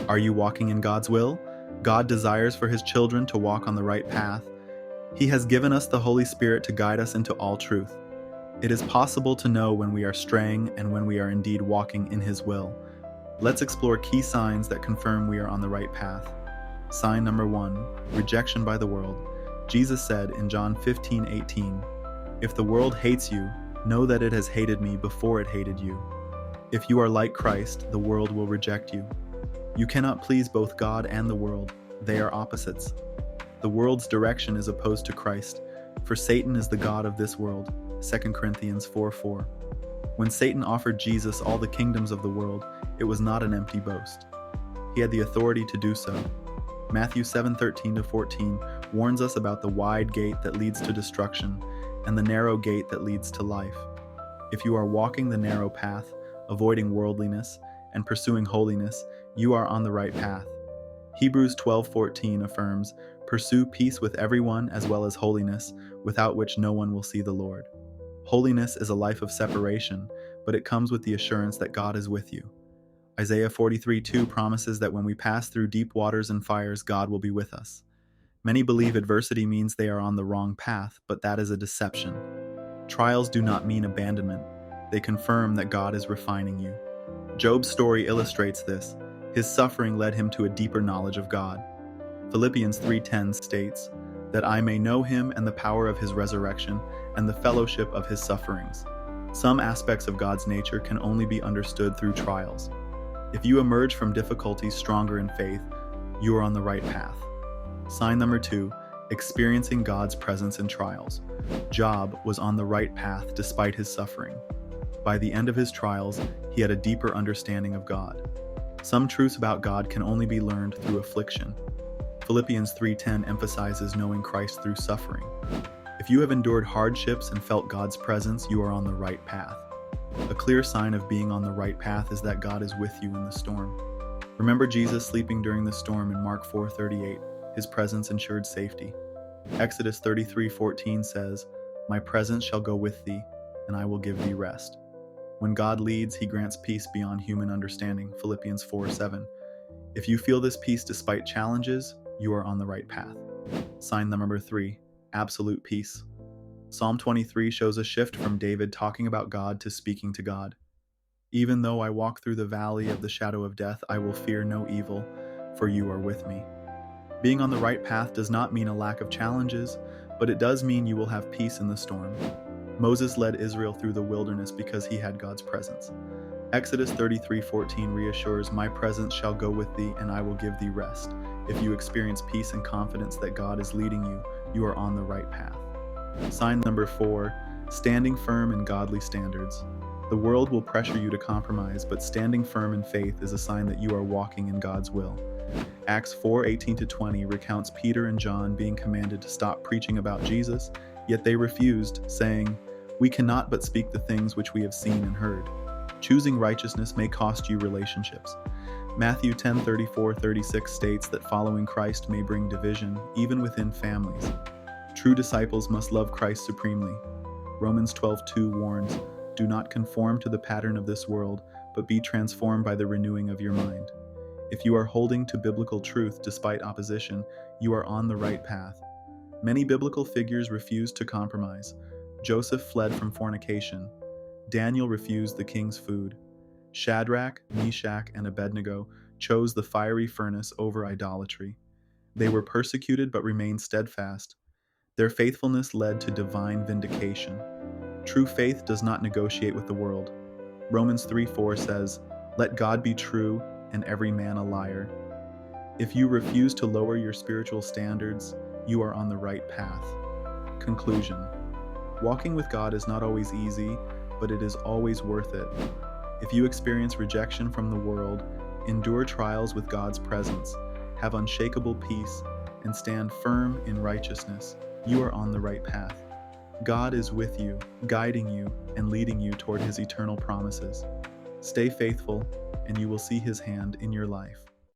Are you walking in God's will? God desires for His children to walk on the right path. He has given us the Holy Spirit to guide us into all truth. It is possible to know when we are straying and when we are indeed walking in His will. Let's explore key signs that confirm we are on the right path. Sign number 1, rejection by the world. Jesus said in John 15:18, "If the world hates you, know that it has hated me before it hated you." If you are like Christ, the world will reject you. You cannot please both God and the world. They are opposites. The world's direction is opposed to Christ, for Satan is the god of this world. 2 Corinthians 4:4. When Satan offered Jesus all the kingdoms of the world, it was not an empty boast. He had the authority to do so. Matthew 7:13-14 warns us about the wide gate that leads to destruction and the narrow gate that leads to life. If you are walking the narrow path, avoiding worldliness, and pursuing holiness, you are on the right path. Hebrews 12:14 affirms, "Pursue peace with everyone as well as holiness, without which no one will see the Lord." Holiness is a life of separation, but it comes with the assurance that God is with you. Isaiah 43:2 promises that when we pass through deep waters and fires, God will be with us. Many believe adversity means they are on the wrong path, but that is a deception. Trials do not mean abandonment. They confirm that God is refining you. Job's story illustrates this. His suffering led him to a deeper knowledge of God. Philippians 3:10 states, "That I may know Him and the power of His resurrection and the fellowship of His sufferings." Some aspects of God's nature can only be understood through trials. If you emerge from difficulties stronger in faith, you are on the right path. Sign number 2, experiencing God's presence in trials. Job was on the right path despite his suffering. By the end of his trials, he had a deeper understanding of God. Some truths about God can only be learned through affliction. Philippians 3:10 emphasizes knowing Christ through suffering. If you have endured hardships and felt God's presence, you are on the right path. A clear sign of being on the right path is that God is with you in the storm. Remember Jesus sleeping during the storm in Mark 4:38. His presence ensured safety. Exodus 33:14 says, "My presence shall go with thee, and I will give thee rest." When God leads, He grants peace beyond human understanding. Philippians 4:7. If you feel this peace despite challenges, you are on the right path. Sign number 3, absolute peace. Psalm 23 shows a shift from David talking about God to speaking to God. "Even though I walk through the valley of the shadow of death, I will fear no evil, for you are with me." Being on the right path does not mean a lack of challenges, but it does mean you will have peace in the storm. Moses led Israel through the wilderness because he had God's presence. Exodus 33:14 reassures, "My presence shall go with thee, and I will give thee rest." If you experience peace and confidence that God is leading you, you are on the right path. Sign number 4, standing firm in godly standards. The world will pressure you to compromise, but standing firm in faith is a sign that you are walking in God's will. Acts 4:18-20 recounts Peter and John being commanded to stop preaching about Jesus, yet they refused, saying, "We cannot but speak the things which we have seen and heard." Choosing righteousness may cost you relationships. Matthew 10:34-36 states that following Christ may bring division, even within families. True disciples must love Christ supremely. Romans 12:2 warns, "Do not conform to the pattern of this world, but be transformed by the renewing of your mind." If you are holding to biblical truth despite opposition, you are on the right path. Many biblical figures refused to compromise. Joseph fled from fornication. Daniel refused the king's food. Shadrach, Meshach, and Abednego chose the fiery furnace over idolatry. They were persecuted but remained steadfast. Their faithfulness led to divine vindication. True faith does not negotiate with the world. Romans 3:4 says, "Let God be true and every man a liar." If you refuse to lower your spiritual standards, you are on the right path. Conclusion. Walking with God is not always easy, but it is always worth it. If you experience rejection from the world, endure trials with God's presence, have unshakable peace, and stand firm in righteousness, you are on the right path. God is with you, guiding you, and leading you toward His eternal promises. Stay faithful, and you will see His hand in your life.